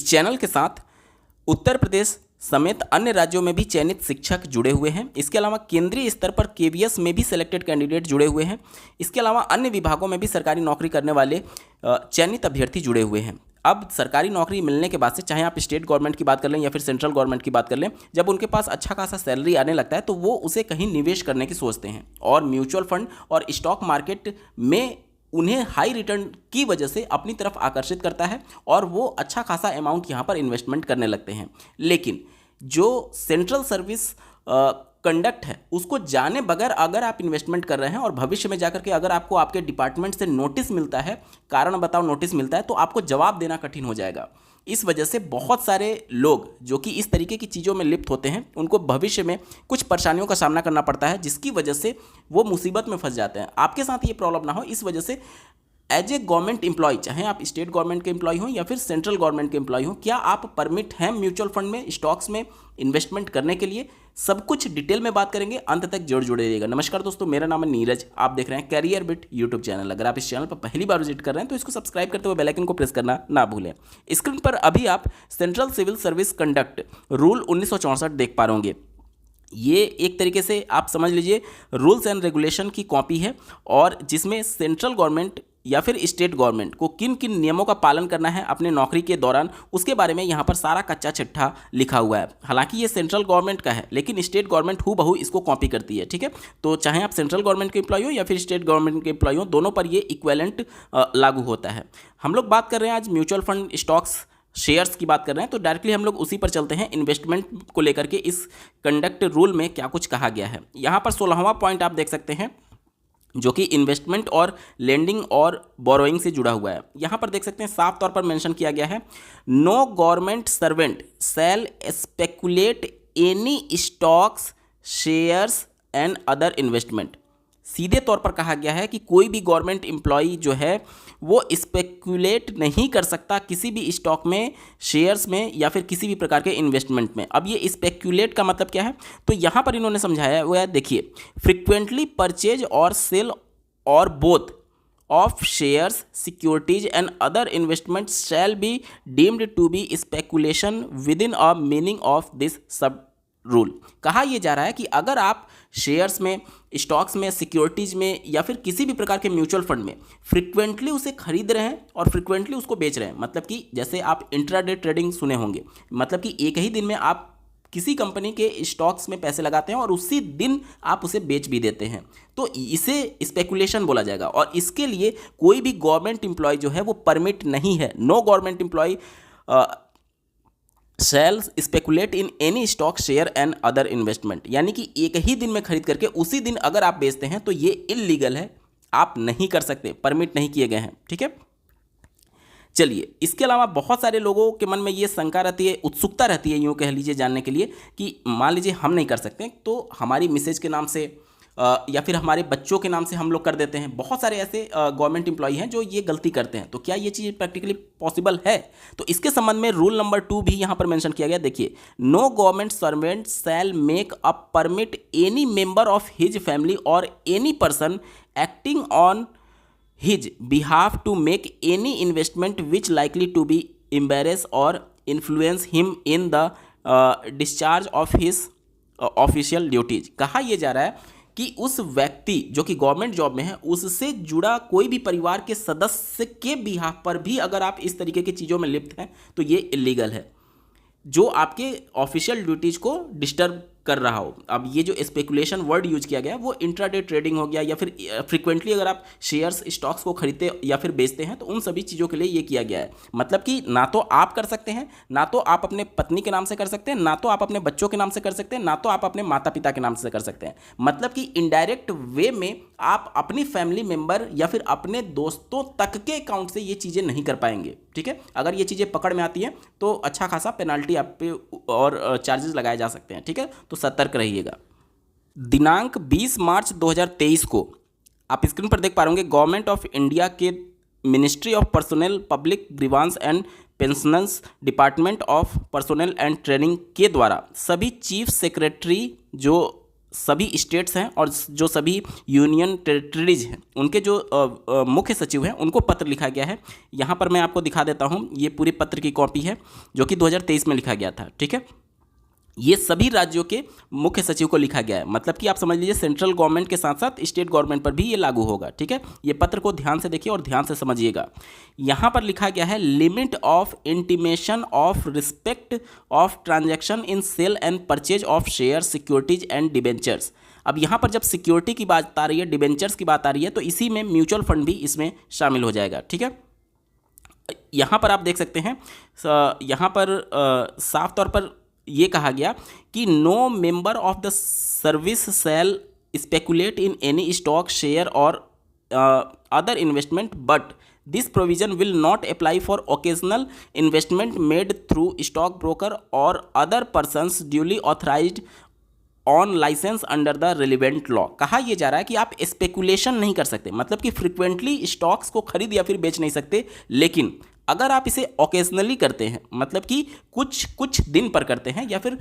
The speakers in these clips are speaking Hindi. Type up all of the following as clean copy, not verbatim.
इस चैनल के साथ उत्तर प्रदेश समेत अन्य राज्यों में भी चयनित शिक्षक जुड़े हुए हैं। इसके अलावा केंद्रीय स्तर पर केवीएस में भी सिलेक्टेड कैंडिडेट जुड़े हुए हैं। इसके अलावा अन्य विभागों में भी सरकारी नौकरी करने वाले चयनित अभ्यर्थी जुड़े हुए हैं। अब सरकारी नौकरी मिलने के बाद से, चाहे आप स्टेट गवर्नमेंट की बात कर लें या फिर सेंट्रल गवर्नमेंट की बात कर लें, जब उनके पास अच्छा खासा सैलरी आने लगता है तो वो उसे कहीं निवेश करने की सोचते हैं और म्यूचुअल फंड और स्टॉक मार्केट में उन्हें हाई रिटर्न की वजह से अपनी तरफ आकर्षित करता है और वो अच्छा खासा अमाउंट यहाँ पर इन्वेस्टमेंट करने लगते हैं। लेकिन जो सेंट्रल सर्विस कंडक्ट है उसको जाने बगैर अगर आप इन्वेस्टमेंट कर रहे हैं और भविष्य में जाकर के अगर आपको आपके डिपार्टमेंट से नोटिस मिलता है, कारण बताओ नोटिस मिलता है, तो आपको जवाब देना कठिन हो जाएगा। इस वजह से बहुत सारे लोग जो कि इस तरीके की चीज़ों में लिप्त होते हैं उनको भविष्य में कुछ परेशानियों का सामना करना पड़ता है, जिसकी वजह से वो मुसीबत में फंस जाते हैं। आपके साथ ये प्रॉब्लम ना हो, इस वजह से एज ए गवर्नमेंट एम्प्लॉय, चाहे आप स्टेट गवर्नमेंट के एम्प्लॉय हो या फिर सेंट्रल गवर्नमेंट के एम्प्लॉय हो, क्या आप परमिट हैं म्यूचुअल फंड में, स्टॉक्स में इन्वेस्टमेंट करने के लिए? सब कुछ डिटेल में बात करेंगे, अंत तक जुड़े रहिएगा। नमस्कार दोस्तों, मेरा नाम है नीरज, आप देख रहे हैं कैरियर बिट यूट्यूब चैनल। अगर आप इस चैनल पर पहली बार विजिट कर रहे हैं तो इसको सब्सक्राइब करते हुए बेल आइकन को प्रेस करना ना भूलें। स्क्रीन पर अभी आप central civil service conduct rule 1964 देख पा रहे होंगे। ये एक तरीके से आप समझ लीजिए रूल्स एंड रेगुलेशन की कॉपी है और जिसमें सेंट्रल गवर्नमेंट या फिर स्टेट गवर्नमेंट को किन किन नियमों का पालन करना है अपने नौकरी के दौरान, उसके बारे में यहाँ पर सारा कच्चा चिट्ठा लिखा हुआ है। हालांकि ये सेंट्रल गवर्नमेंट का है लेकिन स्टेट गवर्नमेंट हूबहू इसको कॉपी करती है, ठीक है। तो चाहे आप सेंट्रल गवर्नमेंट के एम्प्लॉय हो या फिर स्टेट गवर्नमेंट के एम्प्लॉय हो, दोनों पर ये इक्वेलेंट लागू होता है। हम लोग बात कर रहे हैं आज म्यूचुअल फंड, स्टॉक्स, शेयर्स की बात कर रहे हैं, तो डायरेक्टली हम लोग उसी पर चलते हैं। इन्वेस्टमेंट को लेकर के इस कंडक्ट रूल में क्या कुछ कहा गया है। यहाँ पर 16वां पॉइंट आप देख सकते हैं जो कि इन्वेस्टमेंट और लेंडिंग और बोरोइंग से जुड़ा हुआ है। यहाँ पर देख सकते हैं साफ तौर पर मेंशन किया गया है, no government servant shall speculate any stocks, shares and other investment. सीधे तौर पर कहा गया है कि कोई भी गवर्नमेंट एम्प्लॉई जो है वो स्पेकुलेट नहीं कर सकता किसी भी स्टॉक में, शेयर्स में या फिर किसी भी प्रकार के इन्वेस्टमेंट में। अब ये स्पेकुलेट का मतलब क्या है, तो यहाँ पर इन्होंने समझाया वो है, देखिए, फ्रिक्वेंटली परचेज और सेल और both of shares, securities and other investment shall be deemed to be speculation within a meaning of this sub rule. कहा यह जा रहा है कि अगर आप शेयर्स में, स्टॉक्स में, सिक्योरिटीज में या फिर किसी भी प्रकार के म्यूचुअल फंड में फ्रिक्वेंटली उसे खरीद रहे हैं और फ्रिक्वेंटली उसको बेच रहे हैं, मतलब कि जैसे आप इंट्राडे ट्रेडिंग सुने होंगे, मतलब कि एक ही दिन में आप किसी कंपनी के स्टॉक्स में पैसे लगाते हैं और उसी दिन आप उसे बेच भी देते हैं, तो इसे स्पेकुलेशन बोला जाएगा। और इसके लिए कोई भी गवर्नमेंट एम्प्लॉय जो है वो परमिट नहीं है। No government employ shall speculate in any stock, share and other investment, यानी कि एक ही दिन में खरीद करके उसी दिन अगर आप बेचते हैं तो ये इल्लीगल है, आप नहीं कर सकते, परमिट नहीं किए गए हैं, ठीक है। चलिए, इसके अलावा बहुत सारे लोगों के मन में ये शंका रहती है, उत्सुकता रहती है, यूँ कह लीजिए, जानने के लिए कि मान लीजिए हम नहीं कर सकते तो हमारी मिसेज के नाम से या फिर हमारे बच्चों के नाम से हम लोग कर देते हैं। बहुत सारे ऐसे गवर्नमेंट एम्प्लॉई हैं जो ये गलती करते हैं, तो क्या ये चीज़ प्रैक्टिकली पॉसिबल है? तो इसके संबंध में रूल नंबर 2 भी यहाँ पर मेंशन किया गया। देखिए, no government servant shall make a permit any member of his family or any person acting on his behalf to make any investment which likely to be embarrass or influence him in the discharge of his official duties. कहा यह जा रहा है कि उस व्यक्ति जो कि गवर्नमेंट जॉब में है, उससे जुड़ा कोई भी परिवार के सदस्य के बिहाफ पर भी अगर आप इस तरीके की चीज़ों में लिप्त हैं तो ये इलीगल है, जो आपके ऑफिशियल ड्यूटीज़ को डिस्टर्ब कर रहा हो। अब ये जो स्पेकुलेशन वर्ड यूज किया गया है वो इंट्राडे ट्रेडिंग हो गया या फिर फ्रीक्वेंटली अगर आप शेयर्स, स्टॉक्स को खरीदते या फिर बेचते हैं तो उन सभी चीज़ों के लिए ये किया गया है। मतलब कि ना तो आप कर सकते हैं, ना तो आप अपने पत्नी के नाम से कर सकते हैं, ना तो आप अपने बच्चों के नाम से कर सकते हैं, ना तो आप अपने माता पिता के नाम से कर सकते हैं। मतलब कि इनडायरेक्ट वे में आप अपनी फैमिली मेम्बर या फिर अपने दोस्तों तक के अकाउंट से ये चीज़ें नहीं कर पाएंगे, ठीक है। अगर ये चीज़ें पकड़ में आती हैं तो अच्छा खासा पेनाल्टी आप पे और चार्जेस लगाए जा सकते हैं, ठीक है। तो सतर्क रहिएगा। दिनांक 20 मार्च 2023 को आप स्क्रीन पर देख पा रहे होंगे, गवर्नमेंट ऑफ इंडिया के ministry of personnel, public grievance and pensioners, department of personnel and training के द्वारा सभी चीफ सेक्रेटरी जो सभी स्टेट्स हैं और जो सभी यूनियन टेरिटरीज हैं उनके जो मुख्य सचिव हैं उनको पत्र लिखा गया है। यहाँ पर मैं आपको दिखा देता हूँ, ये पूरे पत्र की कॉपी है जो कि 2023 में लिखा गया था। ठीक है, ये सभी राज्यों के मुख्य सचिव को लिखा गया है, मतलब कि आप समझ लीजिए सेंट्रल गवर्नमेंट के साथ साथ स्टेट गवर्नमेंट पर भी ये लागू होगा। ठीक है, ये पत्र को ध्यान से देखिए और ध्यान से समझिएगा। यहाँ पर लिखा गया है limit of intimation of respect of transaction in sale and purchase of share securities and debentures. अब यहाँ पर जब सिक्योरिटी की बात आ रही है, डिबेंचर्स की बात आ रही है, तो इसी में म्यूचुअल फंड भी इसमें शामिल हो जाएगा। ठीक है, यहाँ पर आप देख सकते हैं, यहाँ पर साफ तौर पर ये कहा गया कि no member of the service shall speculate in any stock share or other investment, but this provision will not apply for occasional investment made through stock broker or other persons duly authorized on license under the relevant law. कहा यह जा रहा है कि आप स्पेकुलेशन नहीं कर सकते, मतलब कि फ्रिक्वेंटली स्टॉक्स को खरीद या फिर बेच नहीं सकते, लेकिन अगर आप इसे ओकेजनली करते हैं, मतलब कि कुछ दिन पर करते हैं या फिर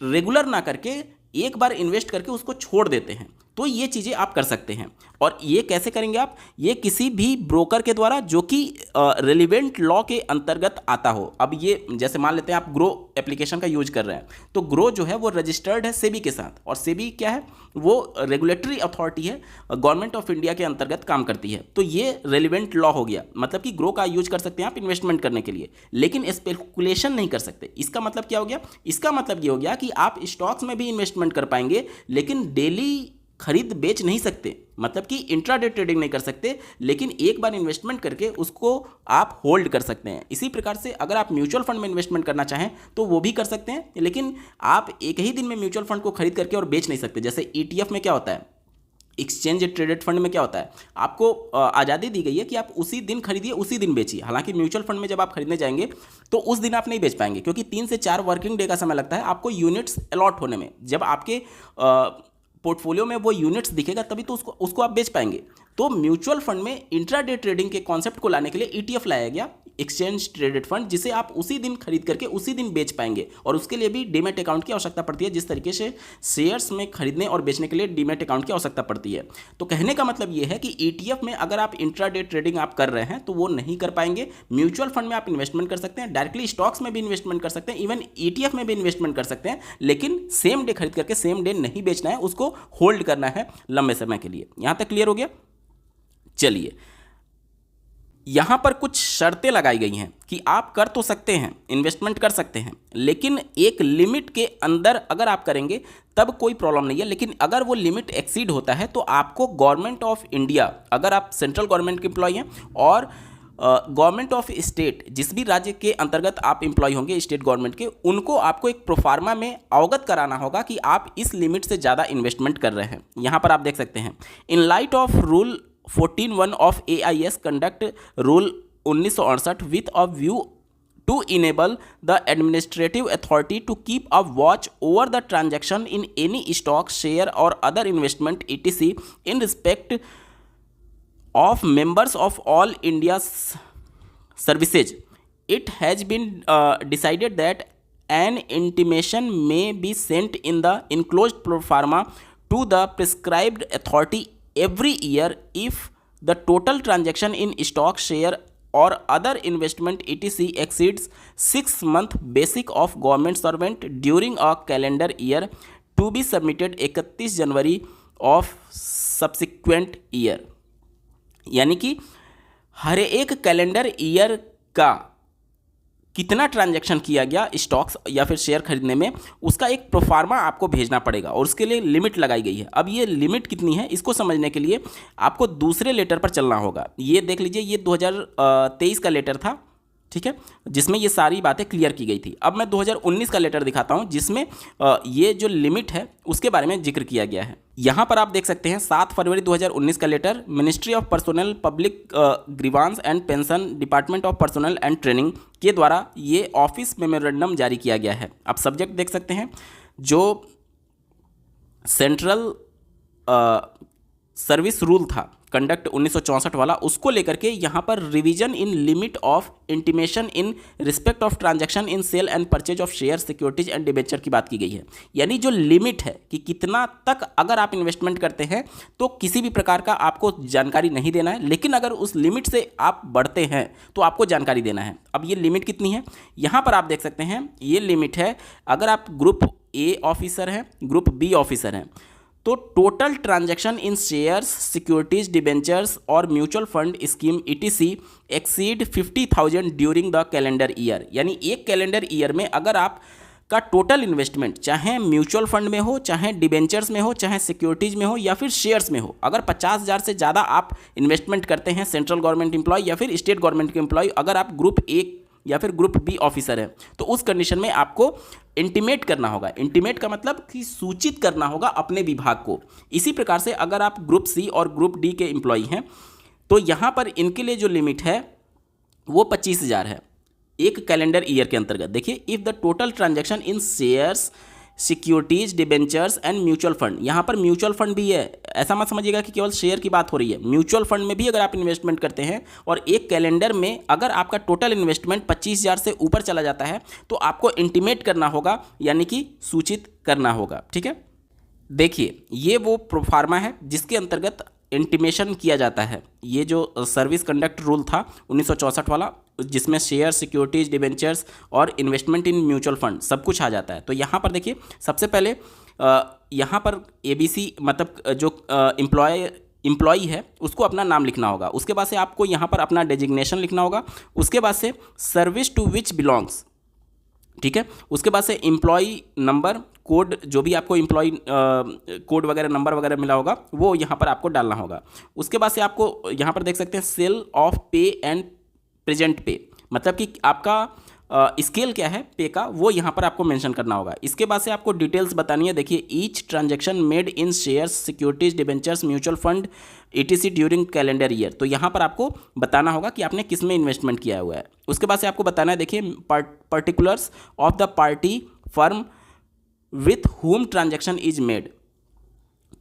रेगुलर ना करके एक बार इन्वेस्ट करके उसको छोड़ देते हैं, तो ये चीज़ें आप कर सकते हैं। और ये कैसे करेंगे आप? ये किसी भी ब्रोकर के द्वारा जो कि रेलिवेंट लॉ के अंतर्गत आता हो। अब ये जैसे मान लेते हैं आप ग्रो एप्लीकेशन का यूज कर रहे हैं, तो ग्रो जो है वो रजिस्टर्ड है सेबी के साथ, और सेबी क्या है? वो रेगुलेटरी अथॉरिटी है, गवर्नमेंट ऑफ इंडिया के अंतर्गत काम करती है। तो ये रेलिवेंट लॉ हो गया, मतलब कि ग्रो का यूज कर सकते हैं आप इन्वेस्टमेंट करने के लिए, लेकिन स्पेकुलेशन नहीं कर सकते। इसका मतलब क्या हो गया? इसका मतलब ये हो गया कि आप स्टॉक्स में भी इन्वेस्टमेंट कर पाएंगे, लेकिन डेली खरीद बेच नहीं सकते, मतलब कि इंट्राडे ट्रेडिंग नहीं कर सकते, लेकिन एक बार इन्वेस्टमेंट करके उसको आप होल्ड कर सकते हैं। इसी प्रकार से अगर आप म्यूचुअल फंड में इन्वेस्टमेंट करना चाहें तो वो भी कर सकते हैं, लेकिन आप एक ही दिन में म्यूचुअल फंड को खरीद करके और बेच नहीं सकते। जैसे ETF में क्या होता है, एक्सचेंज ट्रेडेड फंड में क्या होता है, आपको आज़ादी दी गई है कि आप उसी दिन खरीदिए उसी दिन बेचिए। हालांकि म्यूचुअल फंड में जब आप खरीदने जाएंगे तो उस दिन आप नहीं बेच पाएंगे, क्योंकि 3 से 4 वर्किंग डे का समय लगता है आपको यूनिट्स अलॉट होने में। जब आपके पोर्टफोलियो में वो यूनिट्स दिखेगा तभी तो उसको आप बेच पाएंगे। तो म्यूचुअल फंड में इंट्राडे ट्रेडिंग के कॉन्सेप्ट को लाने के लिए ETF लाया गया, एक्सचेंज ट्रेडेड फंड, जिसे आप उसी दिन खरीद करके उसी दिन बेच पाएंगे। और उसके लिए भी डीमैट अकाउंट की आवश्यकता पड़ती है, जिस तरीके से शेयर्स में खरीदने और बेचने के लिए डीमैट अकाउंट की आवश्यकता पड़ती है। तो कहने का मतलब ये है कि ETF में अगर आप इंट्राडे ट्रेडिंग आप कर रहे हैं तो वो नहीं कर पाएंगे। म्यूचुअल फंड में आप इन्वेस्टमेंट कर सकते हैं, डायरेक्टली स्टॉक्स में भी इन्वेस्टमेंट कर सकते हैं, इवन ETF में भी इन्वेस्टमेंट कर सकते हैं, लेकिन सेम डे खरीद करके सेम डे नहीं बेचना है, उसको होल्ड करना है लंबे समय के लिए। यहां तक क्लियर हो गया? चलिए, यहां पर कुछ शर्तें लगाई गई हैं कि आप कर तो सकते हैं, इन्वेस्टमेंट कर सकते हैं, लेकिन एक लिमिट के अंदर अगर आप करेंगे तब कोई प्रॉब्लम नहीं है। लेकिन अगर वो लिमिट एक्सीड होता है तो आपको गवर्नमेंट ऑफ इंडिया, अगर आप सेंट्रल गवर्नमेंट के एम्प्लॉय हैं और गवर्नमेंट ऑफ स्टेट, जिस भी राज्य के अंतर्गत आप एम्प्लॉय होंगे स्टेट गवर्नमेंट के, उनको आपको एक प्रोफार्मा में अवगत कराना होगा कि आप इस लिमिट से ज़्यादा इन्वेस्टमेंट कर रहे हैं। यहाँ पर आप देख सकते हैं, in light of rule 14(1) of AIS conduct rule 1968 with a view to enable the administrative authority to keep a watch over the transaction in any stock share or other investment ETC in respect of members of all India's services, it has been decided that an intimation may be sent in the enclosed proforma to the prescribed authority every year if the total transaction in stock, share or other investment ETC exceeds 6 month basic of government servant during a calendar year to be submitted 31 January of subsequent year। यानी कि हर एक कैलेंडर ईयर का कितना ट्रांजैक्शन किया गया स्टॉक्स या फिर शेयर खरीदने में, उसका एक प्रोफार्मा आपको भेजना पड़ेगा और उसके लिए लिमिट लगाई गई है। अब ये लिमिट कितनी है इसको समझने के लिए आपको दूसरे लेटर पर चलना होगा। ये देख लीजिए, ये 2023 का लेटर था, ठीक है, जिसमें ये सारी बातें क्लियर की गई थी। अब मैं 2019 का लेटर दिखाता हूं, जिसमें ये जो लिमिट है उसके बारे में जिक्र किया गया है। यहां पर आप देख सकते हैं 7 फरवरी 2019 का letter, ministry of personnel public grievance and pension, department of personnel and training के द्वारा ये ऑफिस मेमोरेंडम जारी किया गया है। आप सब्जेक्ट देख सकते हैं, जो सेंट्रल सर्विस रूल था, कंडक्ट 1964 वाला, उसको लेकर के यहाँ पर revision in limit of intimation in respect of transaction in sale and purchase of share, securities and debenture की बात की गई है। यानी जो लिमिट है कि कितना तक अगर आप इन्वेस्टमेंट करते हैं तो किसी भी प्रकार का आपको जानकारी नहीं देना है, लेकिन अगर उस लिमिट से आप बढ़ते हैं तो आपको जानकारी देना है। अब ये लिमिट कितनी है, यहाँ पर आप देख सकते हैं ये लिमिट है, अगर आप ग्रुप ए ऑफिसर हैं, ग्रुप बी ऑफिसर हैं, तो total transaction in shares, securities, debentures or mutual fund scheme ETC exceed 50,000 during the calendar year. यानी एक कैलेंडर ईयर में अगर आप का टोटल इन्वेस्टमेंट चाहे म्यूचुअल फंड में हो, चाहे डिबेंचर्स में हो, चाहे सिक्योरिटीज में हो या फिर शेयर्स में हो, अगर 50,000 से ज़्यादा आप इन्वेस्टमेंट करते हैं, सेंट्रल गवर्नमेंट एम्प्लॉय या फिर स्टेट गवर्नमेंट के एम्प्लॉय, अगर आप ग्रुप ए या फिर ग्रुप बी ऑफिसर है, तो उस कंडीशन में आपको इंटीमेट करना होगा। इंटीमेट का मतलब कि सूचित करना होगा अपने विभाग को। इसी प्रकार से अगर आप ग्रुप सी और ग्रुप डी के एम्प्लॉय हैं तो यहाँ पर इनके लिए जो लिमिट है वो 25,000 है एक कैलेंडर ईयर के अंतर्गत। देखिए, if the total transaction in shares, securities, debentures and mutual fund, यहाँ पर म्यूचुअल फंड भी है, ऐसा मत समझिएगा कि केवल शेयर की बात हो रही है। म्यूचुअल फंड में भी अगर आप इन्वेस्टमेंट करते हैं और एक कैलेंडर में अगर आपका टोटल इन्वेस्टमेंट 25,000 से ऊपर चला जाता है तो आपको इंटीमेट करना होगा, यानी कि सूचित करना होगा। ठीक है, देखिए ये वो प्रोफार्मा है जिसके अंतर्गत इंटीमेशन किया जाता है। ये जो सर्विस कंडक्ट रूल था 1964 वाला, जिसमें शेयर, सिक्योरिटीज, डिबेंचर्स और इन्वेस्टमेंट इन म्यूचुअल फंड सब कुछ आ जाता है। तो यहाँ पर देखिए, सबसे पहले यहाँ पर ABC मतलब जो एम्प्लॉय है उसको अपना नाम लिखना होगा। उसके बाद से आपको यहाँ पर अपना डेजिग्नेशन लिखना होगा। उसके बाद से सर्विस टू विच बिलोंग्स, ठीक है। उसके बाद से एम्प्लॉय नंबर, कोड, जो भी आपको एम्प्लॉय कोड वगैरह, नंबर वगैरह मिला होगा वो यहाँ पर आपको डालना होगा। उसके बाद से आपको यहाँ पर देख सकते हैं सेल ऑफ पे एंड प्रेजेंट पे, मतलब कि आपका स्केल क्या है पे का, वो यहाँ पर आपको मेंशन करना होगा। इसके बाद से आपको डिटेल्स बतानी है। देखिए, each transaction made in shares, securities, debentures, mutual fund ETC during calendar year, तो यहाँ पर आपको बताना होगा कि आपने किस में इन्वेस्टमेंट किया हुआ है। उसके बाद से आपको बताना है, देखिए, particulars of the party firm with whom transaction is made,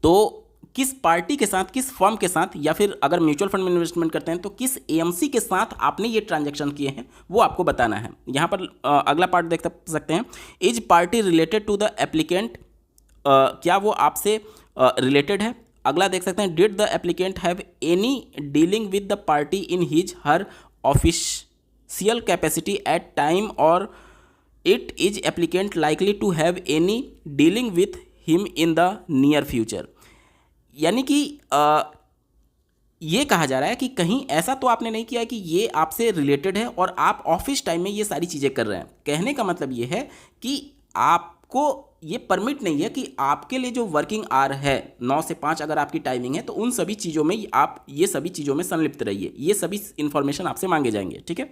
तो किस पार्टी के साथ, किस फर्म के साथ, या फिर अगर म्यूचुअल फंड में इन्वेस्टमेंट करते हैं तो किस AMC के साथ आपने ये ट्रांजैक्शन किए हैं वो आपको बताना है। यहाँ पर अगला पार्ट देख सकते हैं, is party related to the applicant, क्या वो आपसे रिलेटेड है। अगला देख सकते हैं, did the applicant have any dealing with the party in his her official capacity at time, or it is applicant likely to have any dealing with him in the near future. यानी कि ये कहा जा रहा है कि कहीं ऐसा तो आपने नहीं किया है कि ये आपसे रिलेटेड है और आप ऑफिस टाइम में ये सारी चीज़ें कर रहे हैं। कहने का मतलब ये है कि आपको ये परमिट नहीं है कि आपके लिए जो वर्किंग आवर है 9 से 5 अगर आपकी टाइमिंग है तो उन सभी चीज़ों में आप ये सभी चीज़ों में संलिप्त रहिए। ये सभी इन्फॉर्मेशन आपसे मांगे जाएंगे। ठीक है,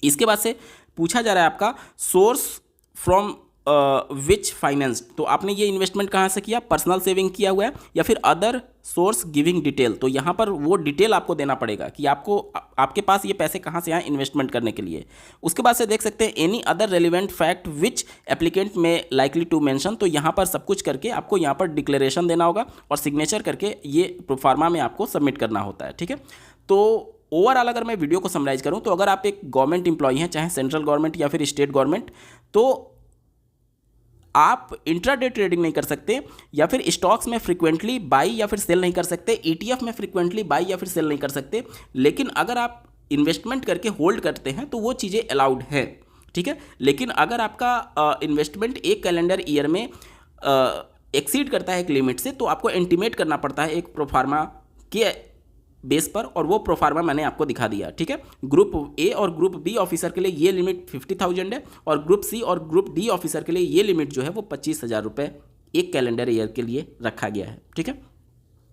इसके बाद से पूछा जा रहा है आपका सोर्स फ्रॉम विच फाइनेंस, तो आपने ये इन्वेस्टमेंट कहाँ से किया, पर्सनल सेविंग किया हुआ है या फिर अदर सोर्स गिविंग डिटेल, तो यहाँ पर वो डिटेल आपको देना पड़ेगा कि आपको आपके पास ये पैसे कहाँ से आए इन्वेस्टमेंट करने के लिए। उसके बाद से देख सकते हैं any other relevant fact which applicant में लाइकली टू मेंशन, तो यहाँ पर सब कुछ करके आपको यहाँ पर डिक्लेरेशन देना होगा और सिग्नेचर करके ये प्रोफार्मा में आपको सबमिट करना होता है। ठीक है, तो ओवरऑल अगर मैं वीडियो को समराइज करूँ तो अगर आप एक गवर्नमेंट एम्प्लॉय हैं, चाहे सेंट्रल गवर्नमेंट या फिर स्टेट गवर्नमेंट, तो आप इंट्राडे ट्रेडिंग नहीं कर सकते या फिर स्टॉक्स में फ्रीक्वेंटली बाई या फिर सेल नहीं कर सकते, ETF में फ्रीक्वेंटली बाई या फिर सेल नहीं कर सकते, लेकिन अगर आप इन्वेस्टमेंट करके होल्ड करते हैं तो वो चीज़ें अलाउड हैं। ठीक है, लेकिन अगर आपका इन्वेस्टमेंट एक कैलेंडर ईयर में एक्सीड करता है एक लिमिट से, तो आपको इंटीमेट करना पड़ता है एक प्रोफार्मा के बेस पर, और वो प्रोफार्मा मैंने आपको दिखा दिया। ठीक है, ग्रुप ए और ग्रुप बी ऑफिसर के लिए ये लिमिट 50,000 है और ग्रुप सी और ग्रुप डी ऑफिसर के लिए ये लिमिट जो है वो 25,000 रुपये एक कैलेंडर ईयर के लिए रखा गया है। ठीक है,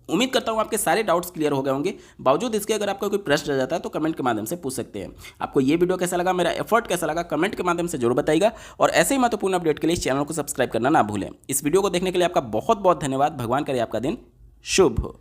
उम्मीद करता हूँ आपके सारे डाउट्स क्लियर हो गए होंगे। बावजूद इसके अगर आपका कोई प्रश्न रह जाता है तो कमेंट के माध्यम से पूछ सकते हैं। आपको ये वीडियो कैसा लगा, मेरा एफर्ट कैसा लगा, कमेंट के माध्यम से जरूर बताइएगा, और ऐसे ही महत्वपूर्ण अपडेट के लिए इस चैनल को सब्सक्राइब करना ना भूलें। इस वीडियो को देखने के लिए आपका बहुत बहुत धन्यवाद। भगवान करे आपका दिन शुभ हो।